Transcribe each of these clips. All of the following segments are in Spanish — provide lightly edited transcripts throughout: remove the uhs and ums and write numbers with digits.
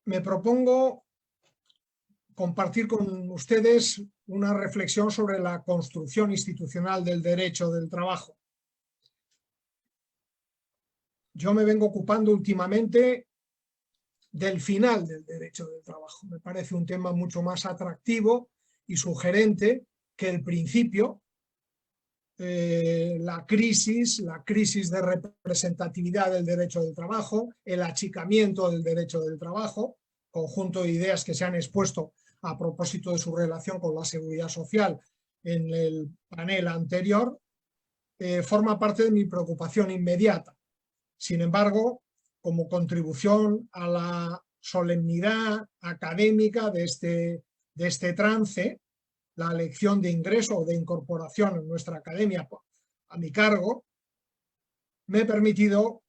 me propongo compartir con ustedes una reflexión sobre la construcción institucional del derecho del trabajo. Yo me vengo ocupando últimamente del final del derecho del trabajo. Me parece un tema mucho más atractivo y sugerente que el principio, la crisis de representatividad del derecho del trabajo, el achicamiento del derecho del trabajo, conjunto de ideas que se han expuesto a propósito de su relación con la seguridad social en el panel anterior, forma parte de mi preocupación inmediata. Sin embargo, como contribución a la solemnidad académica de este trance, la lección de ingreso o de incorporación en nuestra academia a mi cargo, me he permitido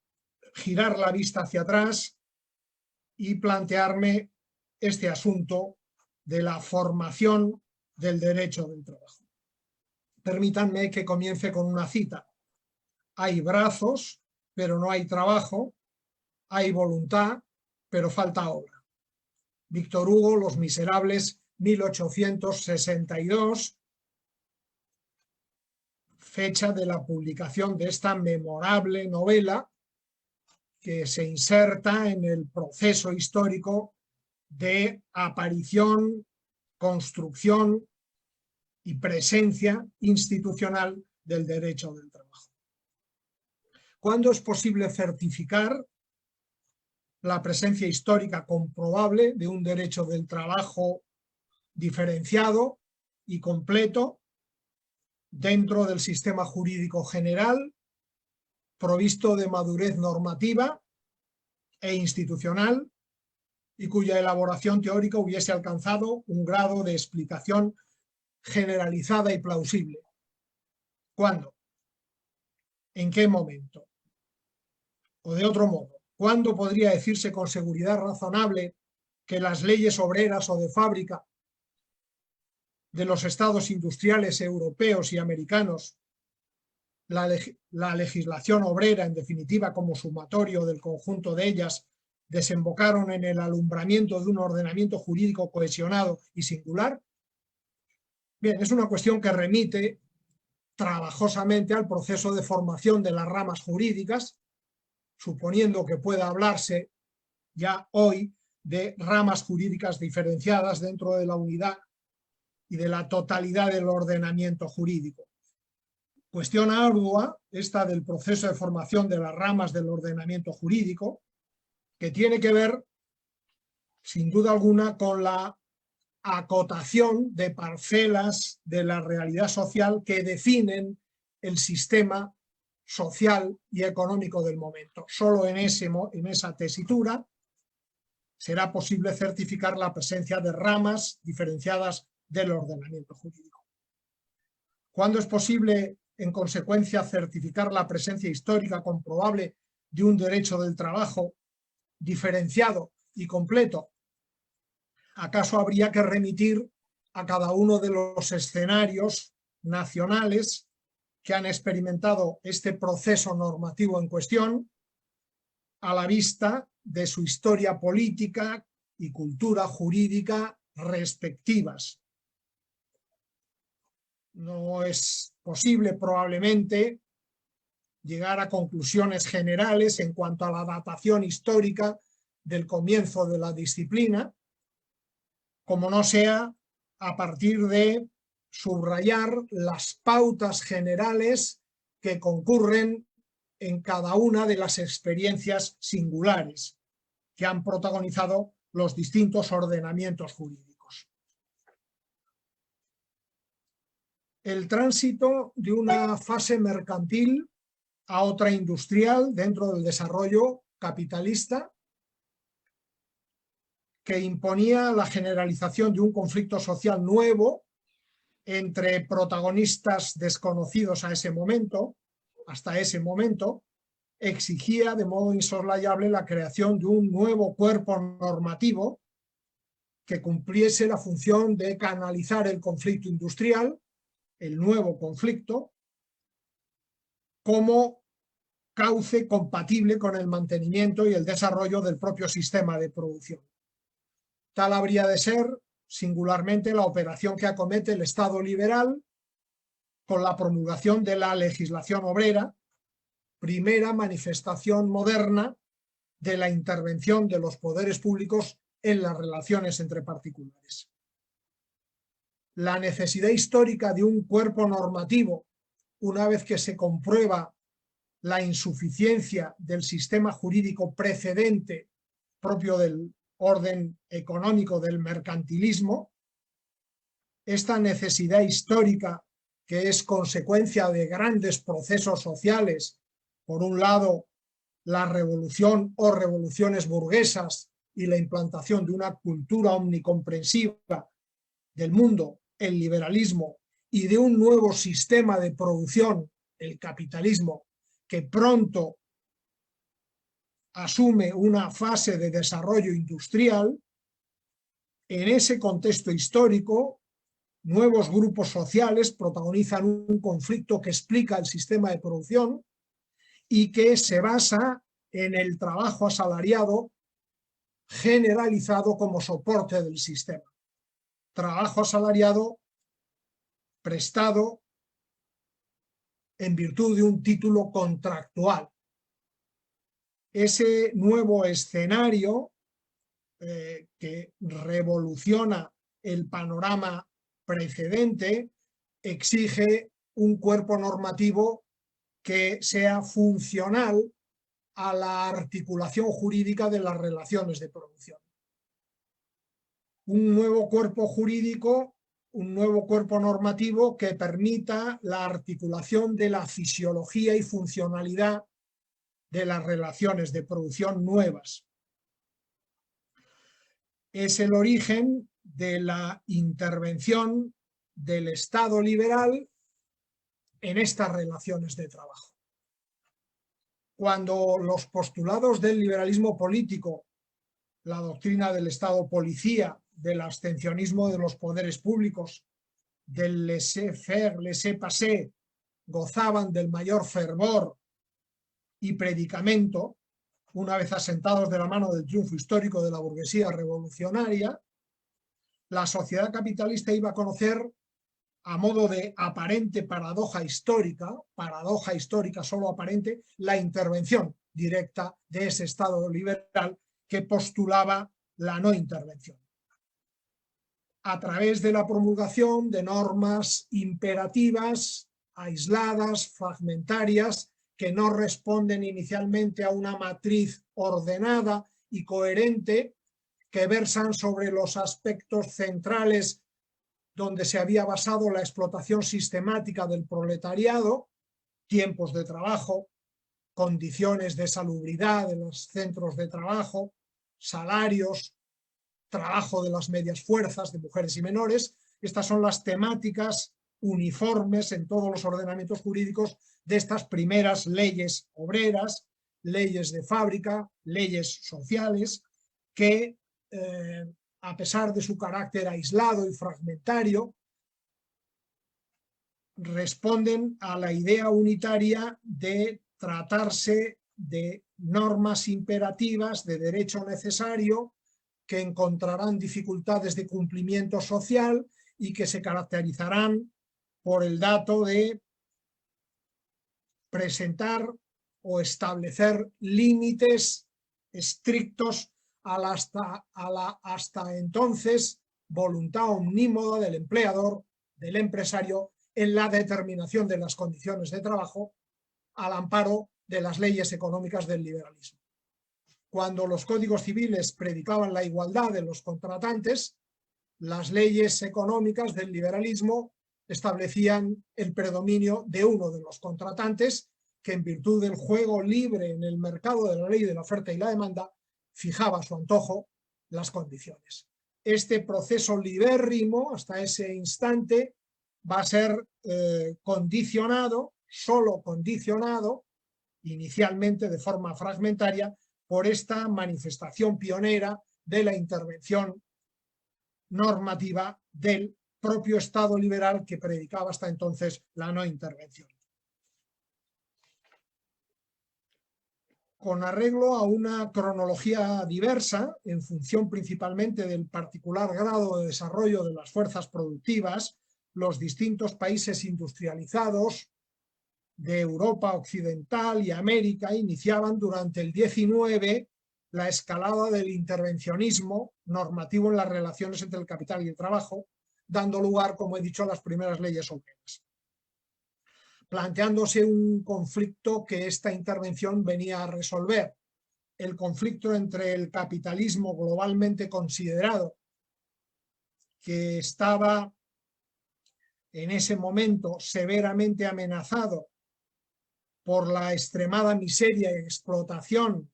girar la vista hacia atrás y plantearme este asunto de la formación del derecho del trabajo. Permítanme que comience con una cita. Hay brazos, pero no hay trabajo. Hay voluntad, pero falta obra. Víctor Hugo, Los Miserables, 1862, fecha de la publicación de esta memorable novela que se inserta en el proceso histórico de aparición, construcción y presencia institucional del derecho del trabajo. ¿Cuándo es posible certificar la presencia histórica comprobable de un derecho del trabajo diferenciado y completo dentro del sistema jurídico general, provisto de madurez normativa e institucional y cuya elaboración teórica hubiese alcanzado un grado de explicación generalizada y plausible? ¿Cuándo? ¿En qué momento? O de otro modo, ¿cuándo podría decirse con seguridad razonable que las leyes obreras o de fábrica de los estados industriales europeos y americanos, la legislación obrera, en definitiva, como sumatorio del conjunto de ellas, desembocaron en el alumbramiento de un ordenamiento jurídico cohesionado y singular? Bien, es una cuestión que remite trabajosamente al proceso de formación de las ramas jurídicas, suponiendo que pueda hablarse ya hoy de ramas jurídicas diferenciadas dentro de la unidad y de la totalidad del ordenamiento jurídico. Cuestión ardua esta del proceso de formación de las ramas del ordenamiento jurídico, que tiene que ver, sin duda alguna, con la acotación de parcelas de la realidad social que definen el sistema social y económico del momento. Solo en esa tesitura será posible certificar la presencia de ramas diferenciadas del ordenamiento jurídico. ¿Cuándo es posible, en consecuencia, certificar la presencia histórica comprobable de un derecho del trabajo diferenciado y completo? ¿Acaso habría que remitir a cada uno de los escenarios nacionales que han experimentado este proceso normativo en cuestión, a la vista de su historia política y cultura jurídica respectivas? No es posible, probablemente, llegar a conclusiones generales en cuanto a la datación histórica del comienzo de la disciplina, como no sea a partir de subrayar las pautas generales que concurren en cada una de las experiencias singulares que han protagonizado los distintos ordenamientos jurídicos. El tránsito de una fase mercantil a otra industrial dentro del desarrollo capitalista, que imponía la generalización de un conflicto social nuevo entre protagonistas desconocidos hasta ese momento, exigía de modo insoslayable la creación de un nuevo cuerpo normativo que cumpliese la función de canalizar el conflicto industrial, el nuevo conflicto, como cauce compatible con el mantenimiento y el desarrollo del propio sistema de producción. Tal habría de ser, singularmente, la operación que acomete el Estado liberal con la promulgación de la legislación obrera, primera manifestación moderna de la intervención de los poderes públicos en las relaciones entre particulares. La necesidad histórica de un cuerpo normativo, una vez que se comprueba la insuficiencia del sistema jurídico precedente propio del orden económico del mercantilismo, esta necesidad histórica, que es consecuencia de grandes procesos sociales, por un lado la revolución o revoluciones burguesas y la implantación de una cultura omnicomprensiva del mundo, el liberalismo, y de un nuevo sistema de producción, el capitalismo, que pronto asume una fase de desarrollo industrial. En ese contexto histórico, nuevos grupos sociales protagonizan un conflicto que explica el sistema de producción y que se basa en el trabajo asalariado generalizado como soporte del sistema. Trabajo asalariado prestado en virtud de un título contractual. Ese nuevo escenario que revoluciona el panorama precedente exige un cuerpo normativo que sea funcional a la articulación jurídica de las relaciones de producción. Un nuevo cuerpo jurídico, un nuevo cuerpo normativo que permita la articulación de la fisiología y funcionalidad de las relaciones de producción nuevas. Es el origen de la intervención del Estado liberal en estas relaciones de trabajo. Cuando los postulados del liberalismo político, la doctrina del Estado policía, del abstencionismo de los poderes públicos, del laissez-faire, laissez-passer, gozaban del mayor fervor y predicamento, una vez asentados de la mano del triunfo histórico de la burguesía revolucionaria, la sociedad capitalista iba a conocer, a modo de aparente paradoja histórica solo aparente, la intervención directa de ese Estado liberal que postulaba la no intervención, a través de la promulgación de normas imperativas, aisladas, fragmentarias, que no responden inicialmente a una matriz ordenada y coherente, que versan sobre los aspectos centrales donde se había basado la explotación sistemática del proletariado, tiempos de trabajo, condiciones de salubridad de los centros de trabajo, salarios, trabajo de las medias fuerzas de mujeres y menores. Estas son las temáticas uniformes en todos los ordenamientos jurídicos de estas primeras leyes obreras, leyes de fábrica, leyes sociales, que a pesar de su carácter aislado y fragmentario, responden a la idea unitaria de tratarse de normas imperativas de derecho necesario que encontrarán dificultades de cumplimiento social y que se caracterizarán por el dato de presentar o establecer límites estrictos a la hasta entonces voluntad omnímoda del empleador, del empresario, en la determinación de las condiciones de trabajo al amparo de las leyes económicas del liberalismo. Cuando los códigos civiles predicaban la igualdad de los contratantes, las leyes económicas del liberalismo establecían el predominio de uno de los contratantes, que en virtud del juego libre en el mercado de la ley de la oferta y la demanda fijaba a su antojo las condiciones. Este proceso libérrimo hasta ese instante va a ser solo condicionado, inicialmente de forma fragmentaria, por esta manifestación pionera de la intervención normativa del propio Estado liberal que predicaba hasta entonces la no intervención. con arreglo a una cronología diversa, en función principalmente del particular grado de desarrollo de las fuerzas productivas, los distintos países industrializados de Europa Occidental y América iniciaban durante el XIX la escalada del intervencionismo normativo en las relaciones entre el capital y el trabajo, dando lugar, como he dicho, a las primeras leyes obreras, planteándose un conflicto que esta intervención venía a resolver, el conflicto entre el capitalismo globalmente considerado, que estaba en ese momento severamente amenazado por la extremada miseria y explotación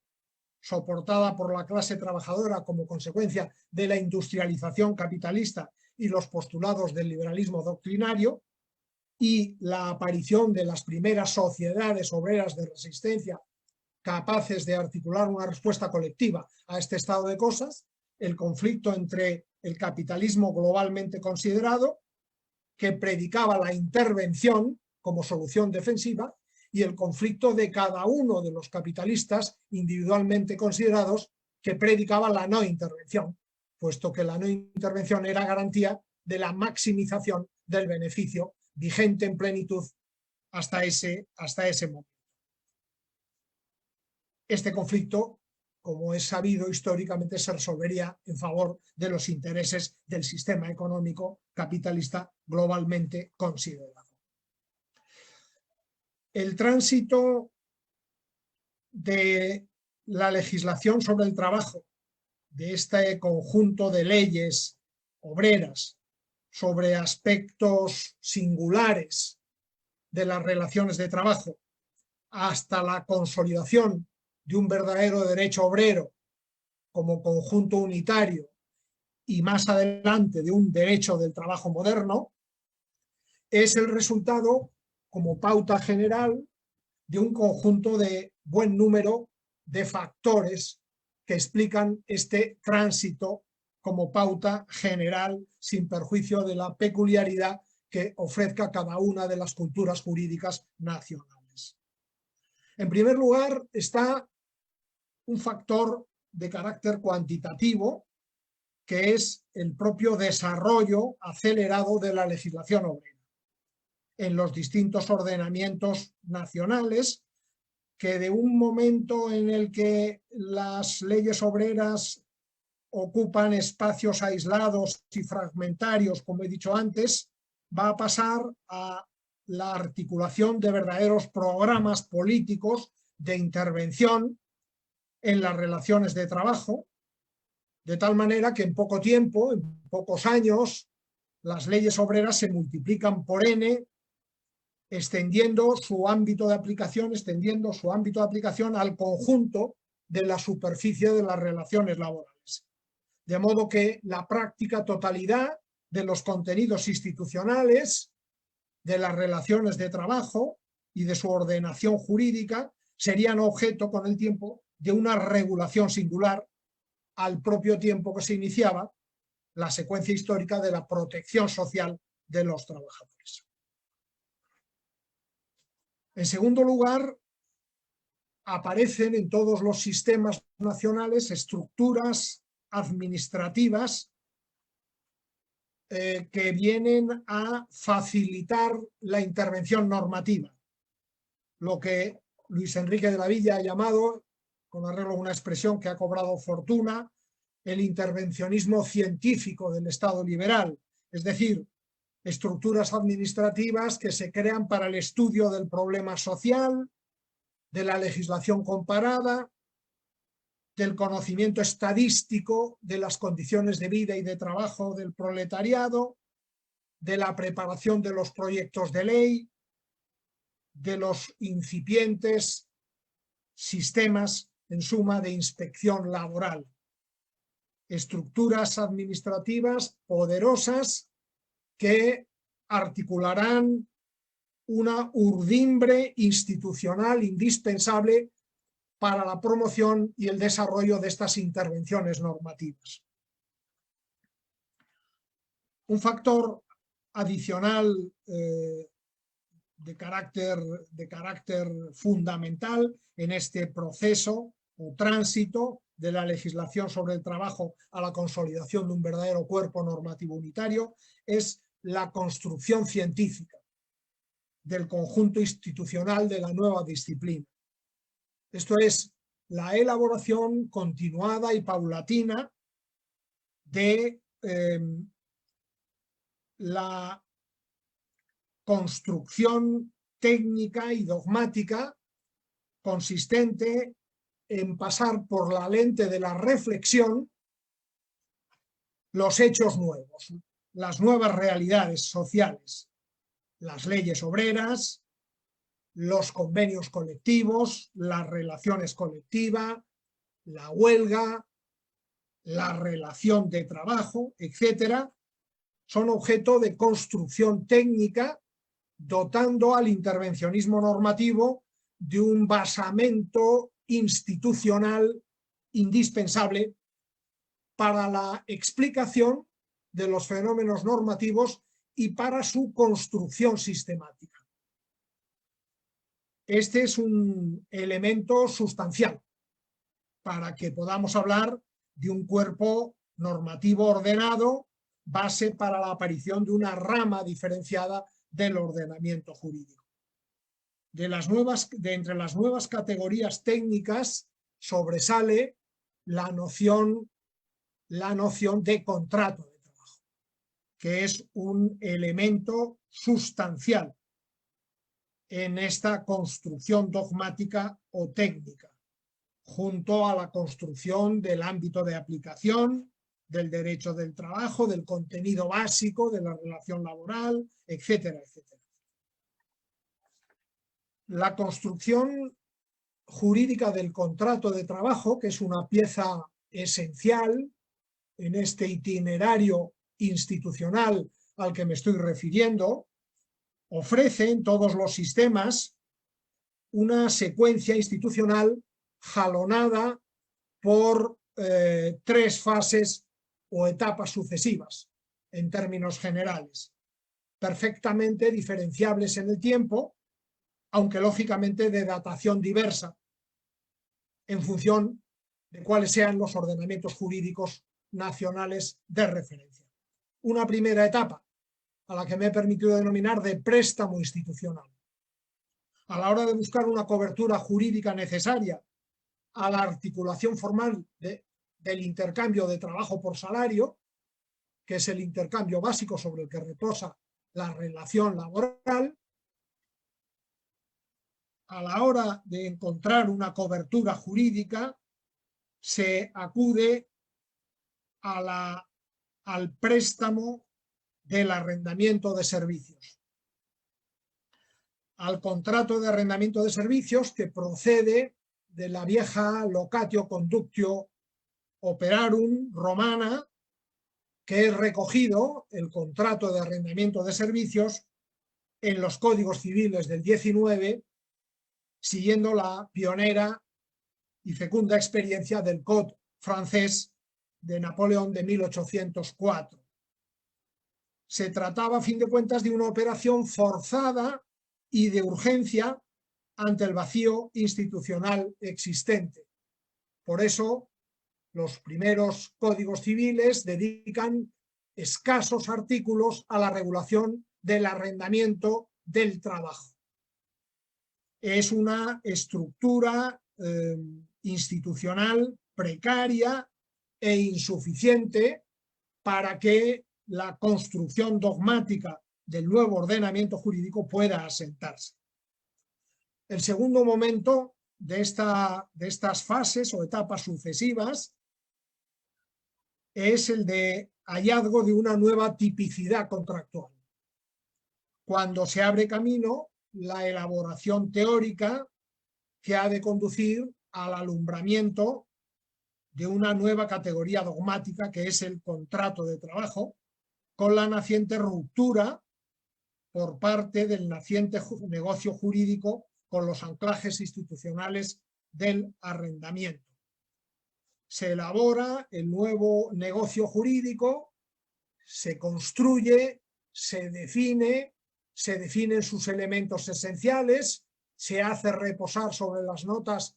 soportada por la clase trabajadora como consecuencia de la industrialización capitalista y los postulados del liberalismo doctrinario, y la aparición de las primeras sociedades obreras de resistencia capaces de articular una respuesta colectiva a este estado de cosas, el conflicto entre el capitalismo globalmente considerado, que predicaba la intervención como solución defensiva, y el conflicto de cada uno de los capitalistas individualmente considerados, que predicaba la no intervención, puesto que la no intervención era garantía de la maximización del beneficio vigente en plenitud hasta ese momento. Este conflicto, como es sabido históricamente, se resolvería en favor de los intereses del sistema económico capitalista globalmente considerado. El tránsito de la legislación sobre el trabajo, de este conjunto de leyes obreras sobre aspectos singulares de las relaciones de trabajo, hasta la consolidación de un verdadero derecho obrero como conjunto unitario y más adelante de un derecho del trabajo moderno, es el resultado, como pauta general, de un conjunto de buen número de factores que explican este tránsito como pauta general, sin perjuicio de la peculiaridad que ofrezca cada una de las culturas jurídicas nacionales. En primer lugar está un factor de carácter cuantitativo, que es el propio desarrollo acelerado de la legislación obrera en los distintos ordenamientos nacionales, que de un momento en el que las leyes obreras ocupan espacios aislados y fragmentarios, como he dicho antes, va a pasar a la articulación de verdaderos programas políticos de intervención en las relaciones de trabajo, de tal manera que en poco tiempo, en pocos años, las leyes obreras se multiplican por N, extendiendo su ámbito de aplicación al conjunto de la superficie de las relaciones laborales. De modo que la práctica totalidad de los contenidos institucionales de las relaciones de trabajo y de su ordenación jurídica serían objeto con el tiempo de una regulación singular, al propio tiempo que se iniciaba la secuencia histórica de la protección social de los trabajadores. En segundo lugar, aparecen en todos los sistemas nacionales estructuras administrativas que vienen a facilitar la intervención normativa, lo que Luis Enrique de la Villa ha llamado, con arreglo a una expresión que ha cobrado fortuna, el intervencionismo científico del Estado liberal, es decir, estructuras administrativas que se crean para el estudio del problema social, de la legislación comparada, del conocimiento estadístico de las condiciones de vida y de trabajo del proletariado, de la preparación de los proyectos de ley, de los incipientes sistemas, en suma, de inspección laboral. Estructuras administrativas poderosas que articularán una urdimbre institucional indispensable para la promoción y el desarrollo de estas intervenciones normativas. Un factor adicional de carácter fundamental en este proceso o tránsito de la legislación sobre el trabajo a la consolidación de un verdadero cuerpo normativo unitario, es la construcción científica del conjunto institucional de la nueva disciplina. Esto es la elaboración continuada y paulatina de la construcción técnica y dogmática consistente en pasar por la lente de la reflexión los hechos nuevos, las nuevas realidades sociales, las leyes obreras, los convenios colectivos, las relaciones colectivas, la huelga, la relación de trabajo, etcétera, son objeto de construcción técnica, dotando al intervencionismo normativo de un basamento institucional indispensable para la explicación de los fenómenos normativos y para su construcción sistemática. Este es un elemento sustancial para que podamos hablar de un cuerpo normativo ordenado, base para la aparición de una rama diferenciada del ordenamiento jurídico. Entre las nuevas categorías técnicas sobresale la noción de contrato de trabajo, que es un elemento sustancial en esta construcción dogmática o técnica, junto a la construcción del ámbito de aplicación, del derecho del trabajo, del contenido básico de la relación laboral, etcétera, etcétera. La construcción jurídica del contrato de trabajo, que es una pieza esencial en este itinerario institucional al que me estoy refiriendo, ofrece en todos los sistemas una secuencia institucional jalonada por tres fases o etapas sucesivas, en términos generales, perfectamente diferenciables en el tiempo, aunque lógicamente de datación diversa, en función de cuáles sean los ordenamientos jurídicos nacionales de referencia. Una primera etapa, a la que me he permitido denominar de préstamo institucional. A la hora de buscar una cobertura jurídica necesaria a la articulación formal del intercambio de trabajo por salario, que es el intercambio básico sobre el que reposa la relación laboral, a la hora de encontrar una cobertura jurídica se acude al préstamo del arrendamiento de servicios, al contrato de arrendamiento de servicios que procede de la vieja locatio conductio operarum romana, que es recogido el contrato de arrendamiento de servicios en los códigos civiles del 19, siguiendo la pionera y fecunda experiencia del Código francés de Napoleón de 1804. Se trataba, a fin de cuentas, de una operación forzada y de urgencia ante el vacío institucional existente. Por eso, los primeros códigos civiles dedican escasos artículos a la regulación del arrendamiento del trabajo. Es una estructura institucional precaria e insuficiente para que la construcción dogmática del nuevo ordenamiento jurídico pueda asentarse. El segundo momento de estas fases o etapas sucesivas es el de hallazgo de una nueva tipicidad contractual, cuando se abre camino la elaboración teórica que ha de conducir al alumbramiento de una nueva categoría dogmática, que es el contrato de trabajo, con la naciente ruptura por parte del naciente negocio jurídico con los anclajes institucionales del arrendamiento. Se elabora el nuevo negocio jurídico, se construye, se define, se definen sus elementos esenciales, se hace reposar sobre las notas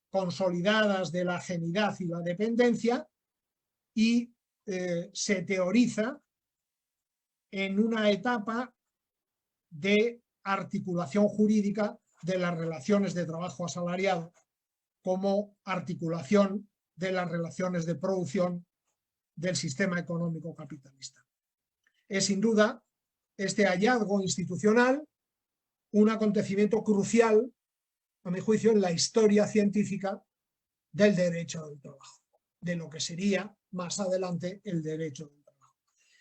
consolidadas de la ajenidad y la dependencia y se teoriza en una etapa de articulación jurídica de las relaciones de trabajo asalariado como articulación de las relaciones de producción del sistema económico capitalista. Es sin duda este hallazgo institucional un acontecimiento crucial, a mi juicio, en la historia científica del derecho del trabajo, de lo que sería más adelante el derecho del trabajo.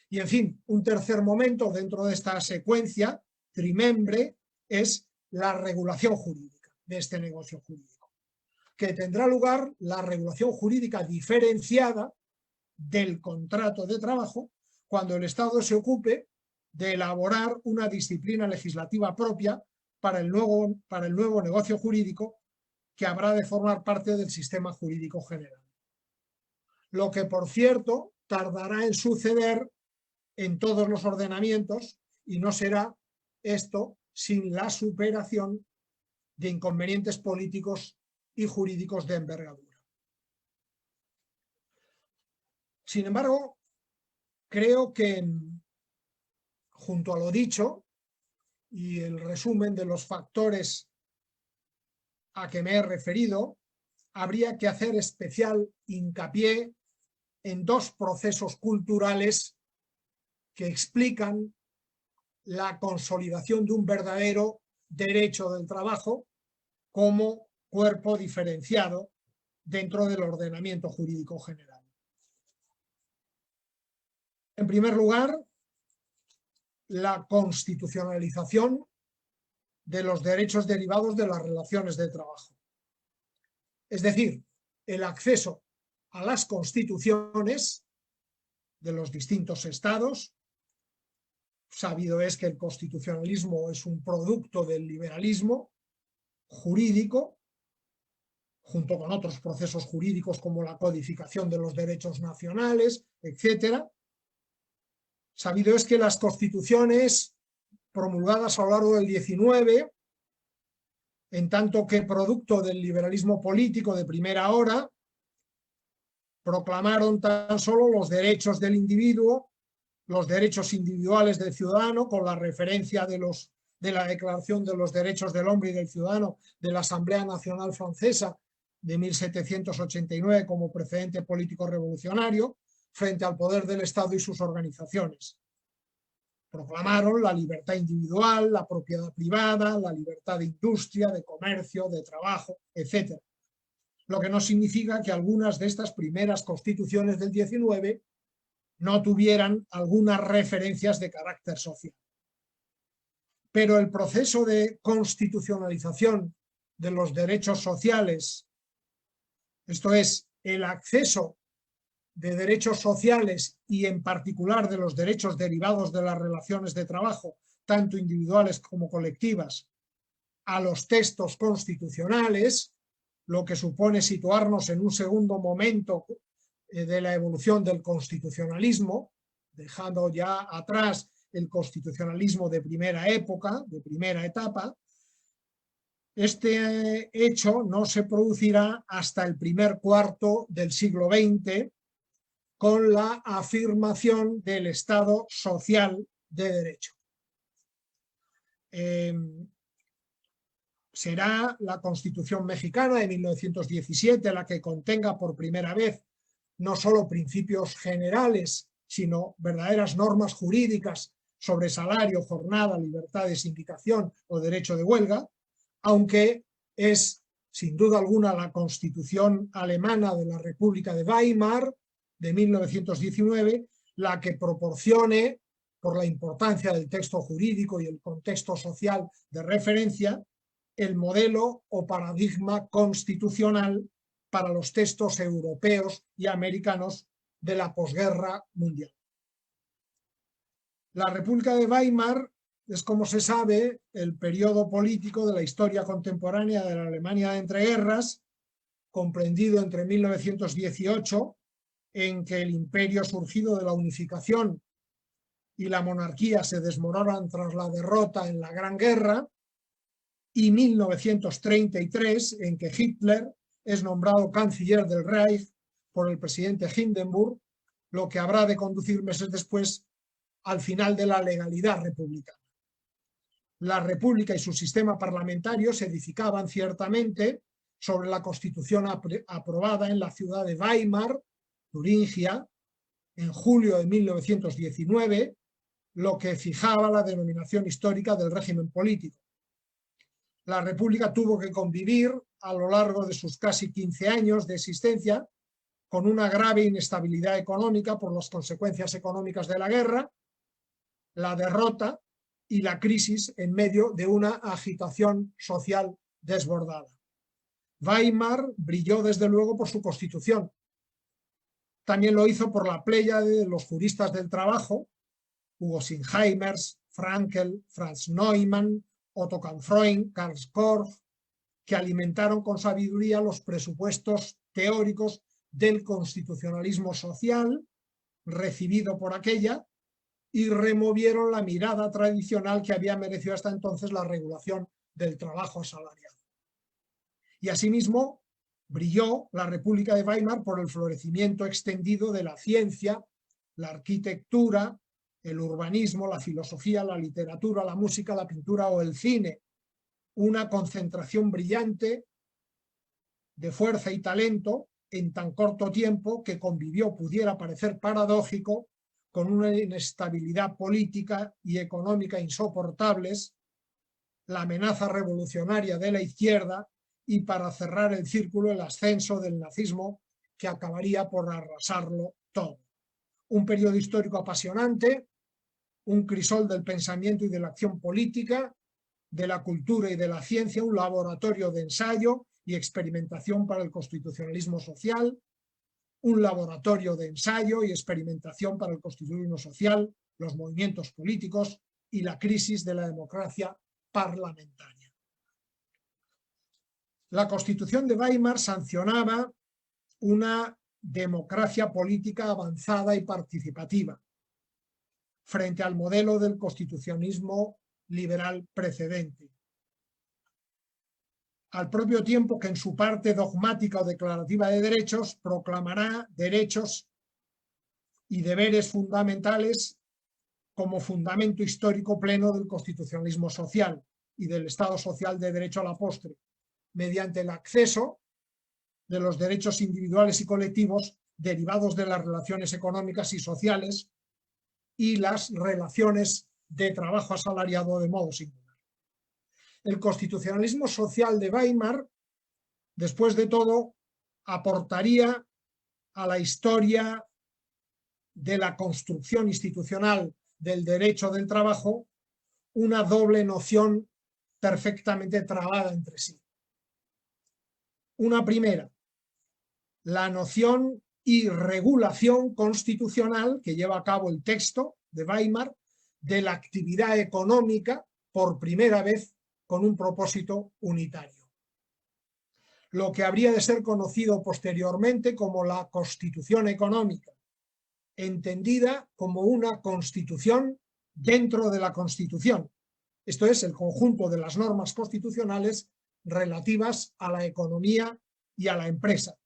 Y en fin, un tercer momento dentro de esta secuencia trimembre es la regulación jurídica de este negocio jurídico, que tendrá lugar la regulación jurídica diferenciada del contrato de trabajo cuando el Estado se ocupe de elaborar una disciplina legislativa propia para el nuevo negocio jurídico que habrá de formar parte del sistema jurídico general. Lo que, por cierto, tardará en suceder en todos los ordenamientos y no será esto sin la superación de inconvenientes políticos y jurídicos de envergadura. Sin embargo, creo que, junto a lo dicho y el resumen de los factores a que me he referido, habría que hacer especial hincapié en dos procesos culturales que explican la consolidación de un verdadero derecho del trabajo como cuerpo diferenciado dentro del ordenamiento jurídico general. En primer lugar, la constitucionalización de los derechos derivados de las relaciones de trabajo. Es decir, el acceso a las constituciones de los distintos estados. Sabido es que el constitucionalismo es un producto del liberalismo jurídico, junto con otros procesos jurídicos como la codificación de los derechos nacionales, etc. Sabido es que las constituciones promulgadas a lo largo del XIX, en tanto que producto del liberalismo político de primera hora, proclamaron tan solo los derechos del individuo, los derechos individuales del ciudadano, con la referencia de la Declaración de los Derechos del Hombre y del Ciudadano de la Asamblea Nacional Francesa de 1789 como precedente político revolucionario frente al poder del Estado y sus organizaciones. Proclamaron la libertad individual, la propiedad privada, la libertad de industria, de comercio, de trabajo, etc. Lo que no significa que algunas de estas primeras constituciones del XIX no tuvieran algunas referencias de carácter social. Pero el proceso de constitucionalización de los derechos sociales, esto es, el acceso de derechos sociales y en particular de los derechos derivados de las relaciones de trabajo, tanto individuales como colectivas, a los textos constitucionales, lo que supone situarnos en un segundo momento de la evolución del constitucionalismo, dejando ya atrás el constitucionalismo de primera época, de primera etapa. Este hecho no se producirá hasta el primer cuarto del siglo XX, con la afirmación del Estado social de derecho. Será la Constitución mexicana de 1917 la que contenga por primera vez no solo principios generales, sino verdaderas normas jurídicas sobre salario, jornada, libertad de sindicación o derecho de huelga, aunque es sin duda alguna la Constitución alemana de la República de Weimar de 1919 la que proporcione, por la importancia del texto jurídico y el contexto social de referencia, el modelo o paradigma constitucional para los textos europeos y americanos de la posguerra mundial. La República de Weimar es, como se sabe, el periodo político de la historia contemporánea de la Alemania de entreguerras, comprendido entre 1918, en que el imperio surgido de la unificación y la monarquía se desmoronan tras la derrota en la Gran Guerra, y 1933, en que Hitler es nombrado canciller del Reich por el presidente Hindenburg, lo que habrá de conducir meses después al final de la legalidad republicana. La República y su sistema parlamentario se edificaban ciertamente sobre la Constitución aprobada en la ciudad de Weimar, Turingia, en julio de 1919, lo que fijaba la denominación histórica del régimen político. La República tuvo que convivir a lo largo de sus casi 15 años de existencia con una grave inestabilidad económica por las consecuencias económicas de la guerra, la derrota y la crisis en medio de una agitación social desbordada. Weimar brilló desde luego por su constitución. También lo hizo por la pléyade de los juristas del trabajo, Hugo Sinheimers, Frankl, Franz Neumann, Otto Kampfreund, Karl Korff, que alimentaron con sabiduría los presupuestos teóricos del constitucionalismo social recibido por aquella y removieron la mirada tradicional que había merecido hasta entonces la regulación del trabajo asalariado. Y asimismo brilló la República de Weimar por el florecimiento extendido de la ciencia, la arquitectura, el urbanismo, la filosofía, la literatura, la música, la pintura o el cine. Una concentración brillante de fuerza y talento en tan corto tiempo que convivió, pudiera parecer paradójico, con una inestabilidad política y económica insoportables, la amenaza revolucionaria de la izquierda y, para cerrar el círculo, el ascenso del nazismo que acabaría por arrasarlo todo. Un periodo histórico apasionante, un crisol del pensamiento y de la acción política, de la cultura y de la ciencia, un laboratorio de ensayo y experimentación para el constitucionalismo social, un laboratorio de ensayo y experimentación para el constitucionalismo social, los movimientos políticos y la crisis de la democracia parlamentaria. La Constitución de Weimar sancionaba una democracia política avanzada y participativa frente al modelo del constitucionalismo liberal precedente, al propio tiempo que en su parte dogmática o declarativa de derechos proclamará derechos y deberes fundamentales como fundamento histórico pleno del constitucionalismo social y del Estado social de derecho a la postre, mediante el acceso de los derechos individuales y colectivos derivados de las relaciones económicas y sociales y las relaciones de trabajo asalariado de modo singular. El constitucionalismo social de Weimar, después de todo, aportaría a la historia de la construcción institucional del derecho del trabajo una doble noción perfectamente trabada entre sí. Una primera, la noción y regulación constitucional que lleva a cabo el texto de Weimar de la actividad económica por primera vez con un propósito unitario. Lo que habría de ser conocido posteriormente como la Constitución económica, entendida como una constitución dentro de la Constitución. Esto es, el conjunto de las normas constitucionales relativas a la economía y a la empresa.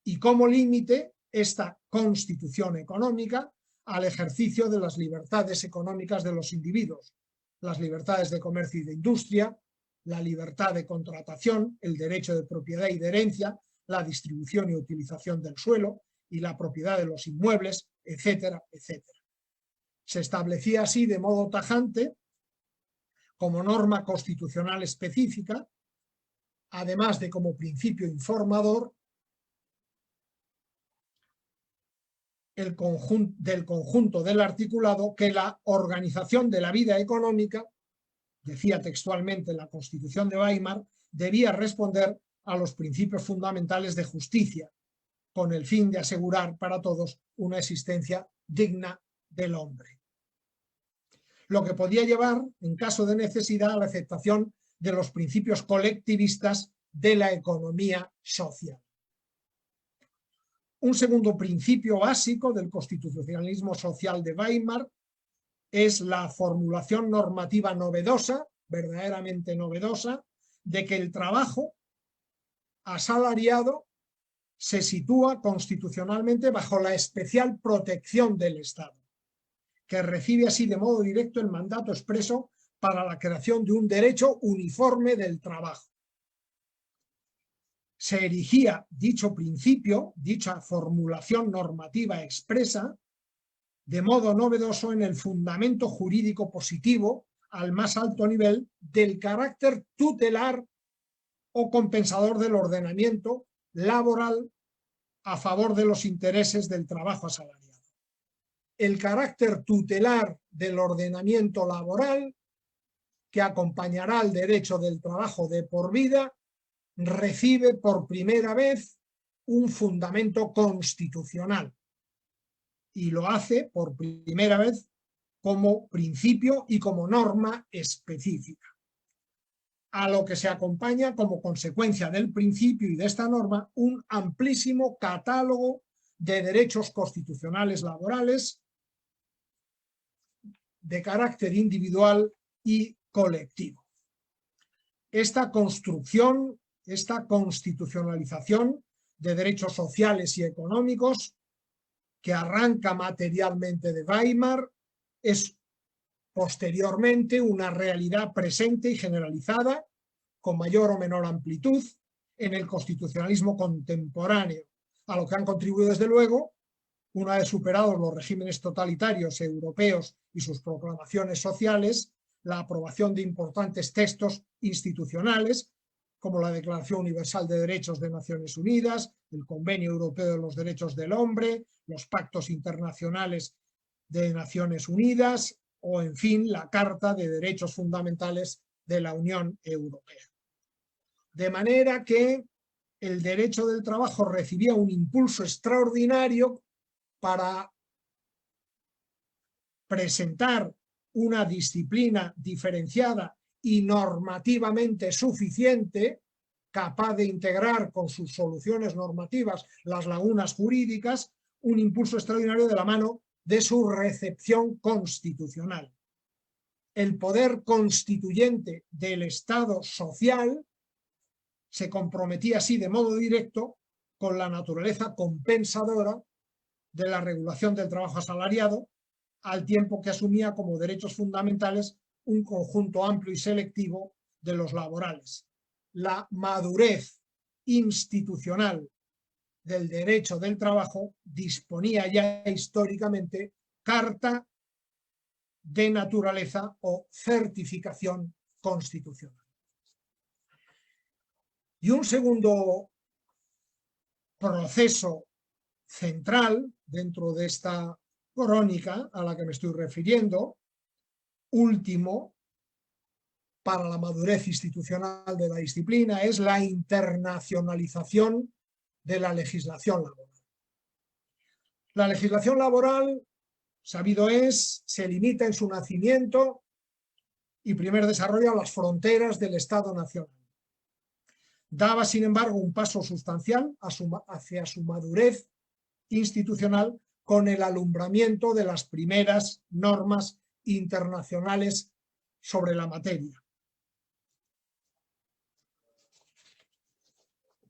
Y como límite, esta Constitución económica al ejercicio de las libertades económicas de los individuos, las libertades de comercio y de industria, la libertad de contratación, el derecho de propiedad y de herencia, la distribución y utilización del suelo y la propiedad de los inmuebles, etcétera, etcétera. Se establecía así de modo tajante, como norma constitucional específica, además de como principio informador, del conjunto del articulado, que la organización de la vida económica, decía textualmente la Constitución de Weimar, debía responder a los principios fundamentales de justicia, con el fin de asegurar para todos una existencia digna del hombre. Lo que podía llevar, en caso de necesidad, a la aceptación de los principios colectivistas de la economía social. Un segundo principio básico del constitucionalismo social de Weimar es la formulación normativa novedosa, verdaderamente novedosa, de que el trabajo asalariado se sitúa constitucionalmente bajo la especial protección del Estado, que recibe así de modo directo el mandato expreso para la creación de un derecho uniforme del trabajo. Se erigía dicho principio, dicha formulación normativa expresa, de modo novedoso en el fundamento jurídico positivo al más alto nivel del carácter tutelar o compensador del ordenamiento laboral a favor de los intereses del trabajo asalariado. El carácter tutelar del ordenamiento laboral que acompañará al derecho del trabajo de por vida recibe por primera vez un fundamento constitucional y lo hace por primera vez como principio y como norma específica, a lo que se acompaña como consecuencia del principio y de esta norma un amplísimo catálogo de derechos constitucionales laborales de carácter individual y colectivo. Esta construcción, esta constitucionalización de derechos sociales y económicos que arranca materialmente de Weimar es posteriormente una realidad presente y generalizada con mayor o menor amplitud en el constitucionalismo contemporáneo, a lo que han contribuido desde luego, una vez superados los regímenes totalitarios europeos y sus proclamaciones sociales, la aprobación de importantes textos institucionales como la Declaración Universal de Derechos de Naciones Unidas, el Convenio Europeo de los Derechos del Hombre, los pactos internacionales de Naciones Unidas o, en fin, la Carta de Derechos Fundamentales de la Unión Europea. De manera que el derecho del trabajo recibía un impulso extraordinario para presentar una disciplina diferenciada y normativamente suficiente, capaz de integrar con sus soluciones normativas las lagunas jurídicas, un impulso extraordinario de la mano de su recepción constitucional. El poder constituyente del Estado social se comprometía así de modo directo con la naturaleza compensadora de la regulación del trabajo asalariado, al tiempo que asumía como derechos fundamentales un conjunto amplio y selectivo de los laborales. La madurez institucional del derecho del trabajo disponía ya históricamente carta de naturaleza o certificación constitucional. Y un segundo proceso central dentro de esta crónica a la que me estoy refiriendo, último para la madurez institucional de la disciplina, es la internacionalización de la legislación laboral. La legislación laboral, sabido es, se limita en su nacimiento y primer desarrollo a las fronteras del Estado nacional. Daba, sin embargo, un paso sustancial hacia su madurez institucional con el alumbramiento de las primeras normas internacionales sobre la materia.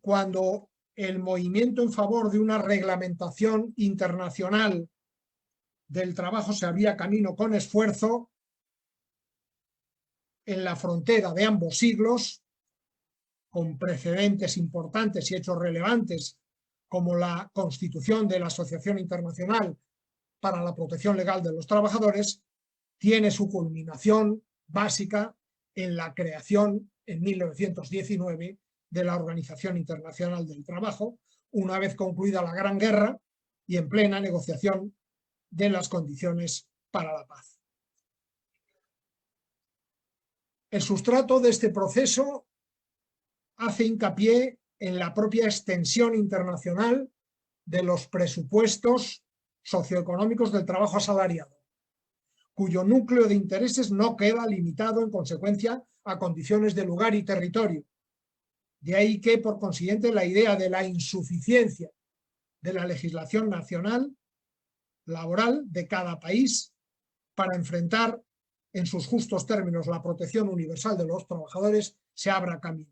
Cuando el movimiento en favor de una reglamentación internacional del trabajo se abría camino con esfuerzo, en la frontera de ambos siglos, con precedentes importantes y hechos relevantes como la constitución de la Asociación Internacional para la Protección Legal de los Trabajadores, tiene su culminación básica en la creación en 1919 de la Organización Internacional del Trabajo, una vez concluida la Gran Guerra y en plena negociación de las condiciones para la paz. El sustrato de este proceso hace hincapié en la propia extensión internacional de los presupuestos socioeconómicos del trabajo asalariado, cuyo núcleo de intereses no queda limitado en consecuencia a condiciones de lugar y territorio. De ahí que, por consiguiente, la idea de la insuficiencia de la legislación nacional laboral de cada país para enfrentar en sus justos términos la protección universal de los trabajadores se abra camino.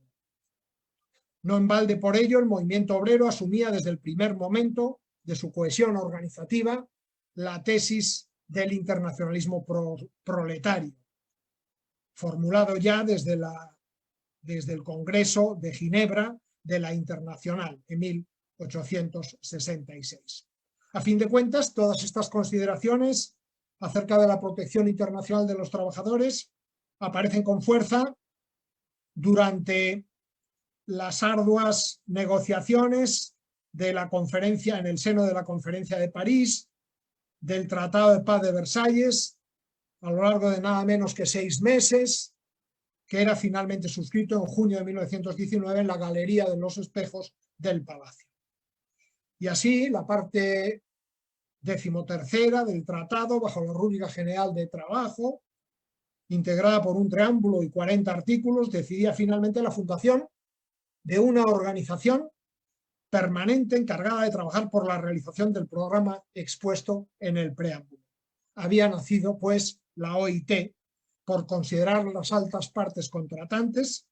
No en balde por ello el movimiento obrero asumía desde el primer momento de su cohesión organizativa la tesis del internacionalismo proletario, formulado ya desde el Congreso de Ginebra de la Internacional en 1866. A fin de cuentas, todas estas consideraciones acerca de la protección internacional de los trabajadores aparecen con fuerza durante las arduas negociaciones de la conferencia, en el seno de la Conferencia de París, del Tratado de Paz de Versalles, a lo largo de nada menos que 6 meses, que era finalmente suscrito en junio de 1919 en la Galería de los Espejos del Palacio. Y así, la parte 13ª del tratado, bajo la rúbrica general de trabajo, integrada por un preámbulo y 40 artículos, decidía finalmente la fundación de una organización permanente encargada de trabajar por la realización del programa expuesto en el preámbulo. Había nacido, pues, la OIT por considerar las altas partes contratantes,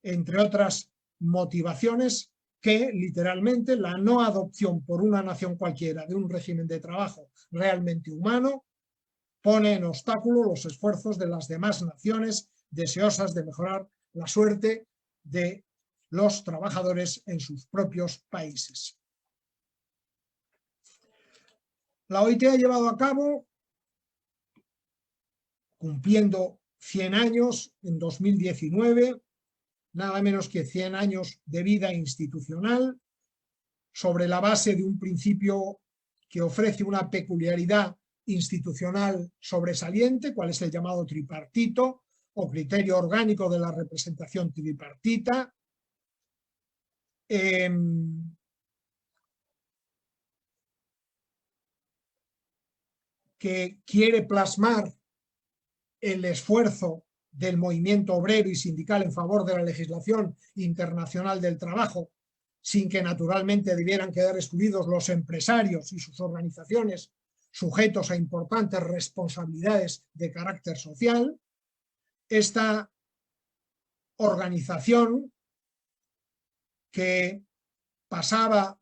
entre otras motivaciones, que literalmente la no adopción por una nación cualquiera de un régimen de trabajo realmente humano pone en obstáculo los esfuerzos de las demás naciones deseosas de mejorar la suerte de los trabajadores en sus propios países. La OIT ha llevado a cabo, cumpliendo 100 años en 2019, nada menos que 100 años de vida institucional, sobre la base de un principio que ofrece una peculiaridad institucional sobresaliente, cuál es el llamado tripartito o criterio orgánico de la representación tripartita, que quiere plasmar el esfuerzo del movimiento obrero y sindical en favor de la legislación internacional del trabajo, sin que naturalmente debieran quedar excluidos los empresarios y sus organizaciones sujetos a importantes responsabilidades de carácter social. Esta organización, que pasaba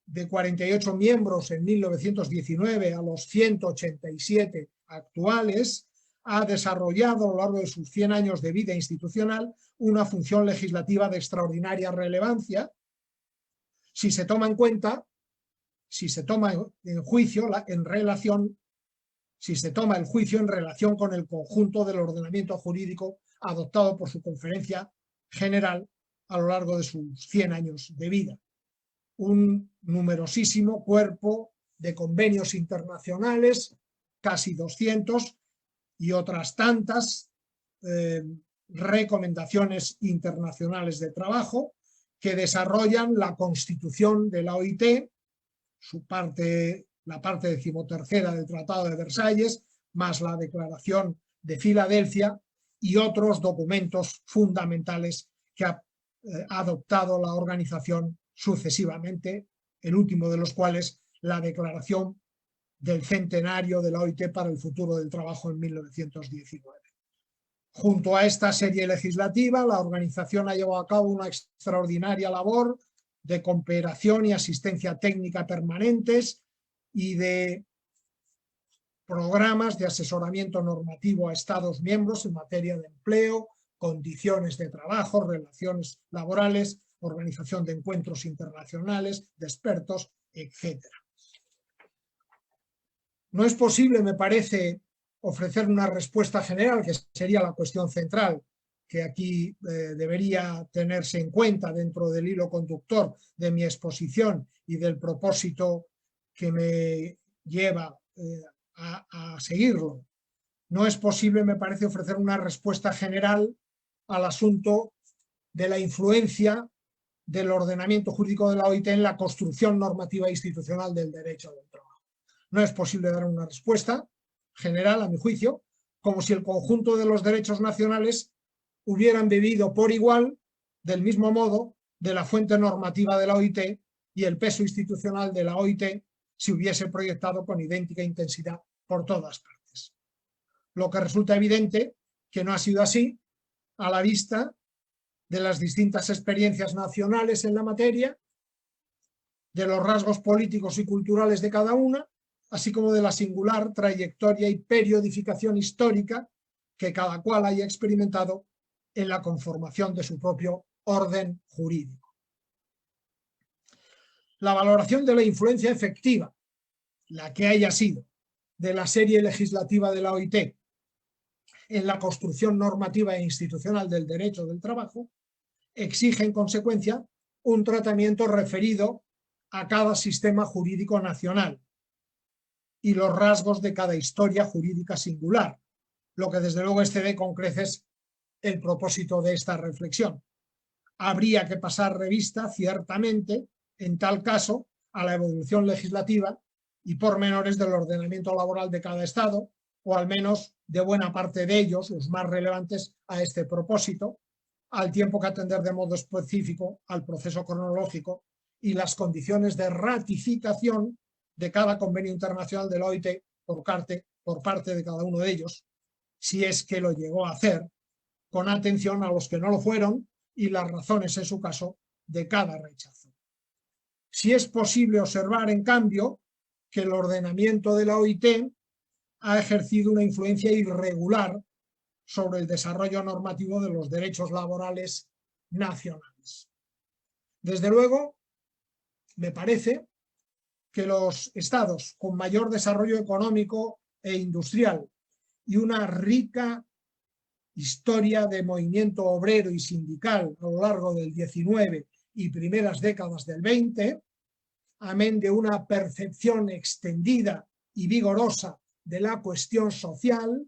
de 48 miembros en 1919 a los 187 actuales, ha desarrollado a lo largo de sus 100 años de vida institucional una función legislativa de extraordinaria relevancia si se toma en cuenta, si se toma en juicio si se toma el juicio en relación con el conjunto del ordenamiento jurídico adoptado por su conferencia general a lo largo de sus 100 años de vida. Un numerosísimo cuerpo de convenios internacionales, casi 200, y otras tantas recomendaciones internacionales de trabajo que desarrollan la constitución de la OIT, la parte 13ª del Tratado de Versalles, más la Declaración de Filadelfia y otros documentos fundamentales que ha adoptado la organización sucesivamente, el último de los cuales la Declaración del Centenario de la OIT para el Futuro del Trabajo en 1919. Junto a esta serie legislativa, la organización ha llevado a cabo una extraordinaria labor de cooperación y asistencia técnica permanentes y de programas de asesoramiento normativo a Estados miembros en materia de empleo, condiciones de trabajo, relaciones laborales, organización de encuentros internacionales, de expertos, etc. No es posible, me parece, ofrecer una respuesta general, que sería la cuestión central, que aquí debería tenerse en cuenta dentro del hilo conductor de mi exposición y del propósito que me lleva a seguirlo. No es posible, me parece, ofrecer una respuesta general al asunto de la influencia del ordenamiento jurídico de la OIT en la construcción normativa institucional del derecho del trabajo. No es posible dar una respuesta general, a mi juicio, como si el conjunto de los derechos nacionales hubieran bebido por igual, del mismo modo, de la fuente normativa de la OIT, y el peso institucional de la OIT se hubiese proyectado con idéntica intensidad por todas partes. lo que resulta evidente que no ha sido así a la vista de las distintas experiencias nacionales en la materia, de los rasgos políticos y culturales de cada una, así como de la singular trayectoria y periodificación histórica que cada cual haya experimentado en la conformación de su propio orden jurídico. La valoración de la influencia efectiva, la que haya sido, de la serie legislativa de la OIT en la construcción normativa e institucional del derecho del trabajo, exige en consecuencia un tratamiento referido a cada sistema jurídico nacional y los rasgos de cada historia jurídica singular, lo que desde luego excede con creces el propósito de esta reflexión. Habría que pasar revista, ciertamente, en tal caso, a la evolución legislativa y pormenores del ordenamiento laboral de cada Estado, o al menos de buena parte de ellos, los más relevantes a este propósito, al tiempo que atender de modo específico al proceso cronológico y las condiciones de ratificación de cada convenio internacional de la OIT por parte de cada uno de ellos, si es que lo llegó a hacer, con atención a los que no lo fueron y las razones, en su caso, de cada rechazo. Si es posible observar, en cambio, que el ordenamiento de la OIT ha ejercido una influencia irregular sobre el desarrollo normativo de los derechos laborales nacionales. Desde luego, me parece que los estados con mayor desarrollo económico e industrial y una rica historia de movimiento obrero y sindical a lo largo del XIX y primeras décadas del XX, amén de una percepción extendida y vigorosa de la cuestión social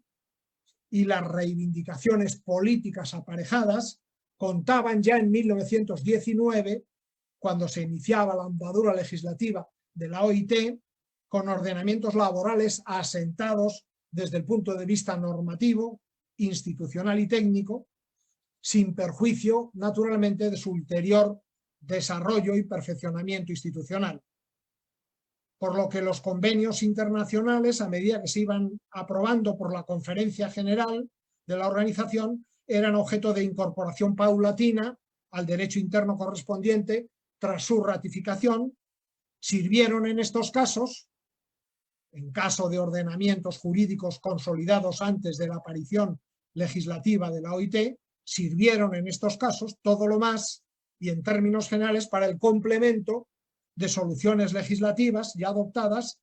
y las reivindicaciones políticas aparejadas, contaban ya en 1919, cuando se iniciaba la andadura legislativa de la OIT, con ordenamientos laborales asentados desde el punto de vista normativo, institucional y técnico, sin perjuicio, naturalmente, de su ulterior desarrollo y perfeccionamiento institucional. Por lo que los convenios internacionales, a medida que se iban aprobando por la Conferencia General de la organización, eran objeto de incorporación paulatina al derecho interno correspondiente tras su ratificación, sirvieron en estos casos, en caso de ordenamientos jurídicos consolidados antes de la aparición legislativa de la OIT, sirvieron en estos casos todo lo más y en términos generales para el complemento de soluciones legislativas ya adoptadas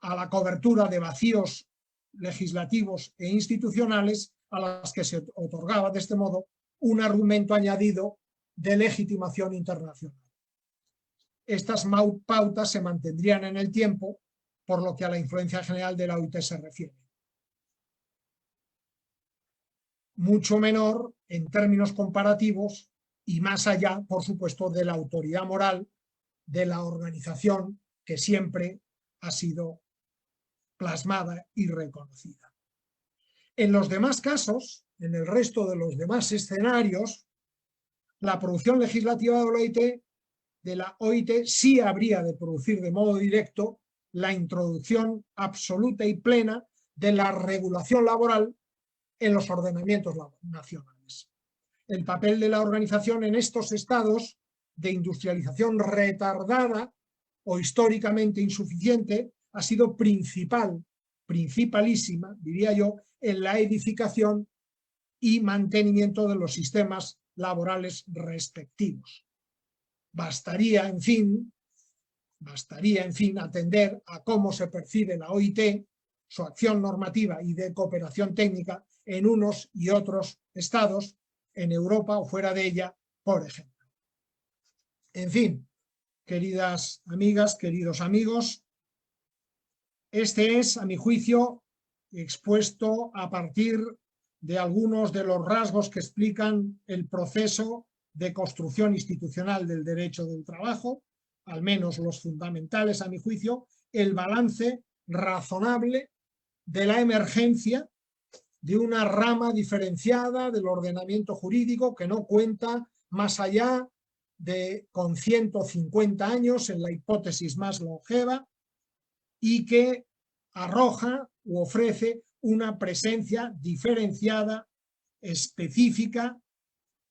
a la cobertura de vacíos legislativos e institucionales a las que se otorgaba de este modo un argumento añadido de legitimación internacional. Estas pautas se mantendrían en el tiempo, por lo que a la influencia general de la OIT se refiere. Mucho menor en términos comparativos y más allá, por supuesto, de la autoridad moral de la organización que siempre ha sido plasmada y reconocida. En los demás casos, en el resto de los demás escenarios, la producción legislativa de la OIT sí habría de producir de modo directo la introducción absoluta y plena de la regulación laboral en los ordenamientos nacionales. El papel de la organización en estos estados de industrialización retardada o históricamente insuficiente ha sido principalísima, diría yo, en la edificación y mantenimiento de los sistemas laborales respectivos. Bastaría, en fin, atender a cómo se percibe la OIT, su acción normativa y de cooperación técnica en unos y otros estados, en Europa o fuera de ella, por ejemplo. En fin, queridas amigas, queridos amigos, este es, a mi juicio, expuesto a partir de algunos de los rasgos que explican el proceso de construcción institucional del derecho del trabajo, al menos los fundamentales, a mi juicio, el balance razonable de la emergencia de una rama diferenciada del ordenamiento jurídico que no cuenta más allá de con 150 años en la hipótesis más longeva y que arroja u ofrece una presencia diferenciada, específica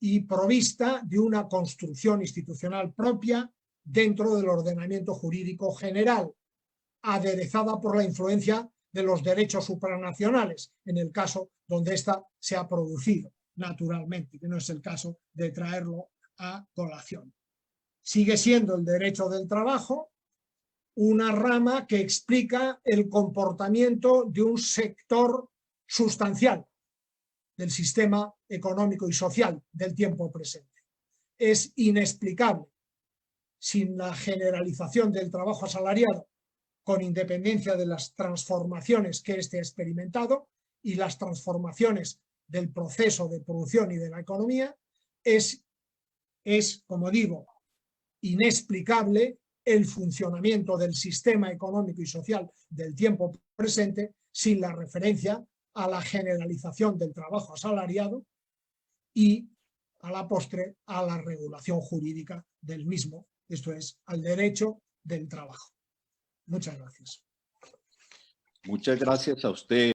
y provista de una construcción institucional propia dentro del ordenamiento jurídico general, aderezada por la influencia de los derechos supranacionales, en el caso donde ésta se ha producido naturalmente, que no es el caso de traerlo a colación. Sigue siendo el derecho del trabajo una rama que explica el comportamiento de un sector sustancial del sistema económico y social del tiempo presente. Es inexplicable sin la generalización del trabajo asalariado, con independencia de las transformaciones que éste ha experimentado y las transformaciones del proceso de producción y de la economía, es, como digo, inexplicable el funcionamiento del sistema económico y social del tiempo presente sin la referencia a la generalización del trabajo asalariado y, a la postre, a la regulación jurídica del mismo, esto es, al derecho del trabajo. Muchas gracias. Muchas gracias a usted.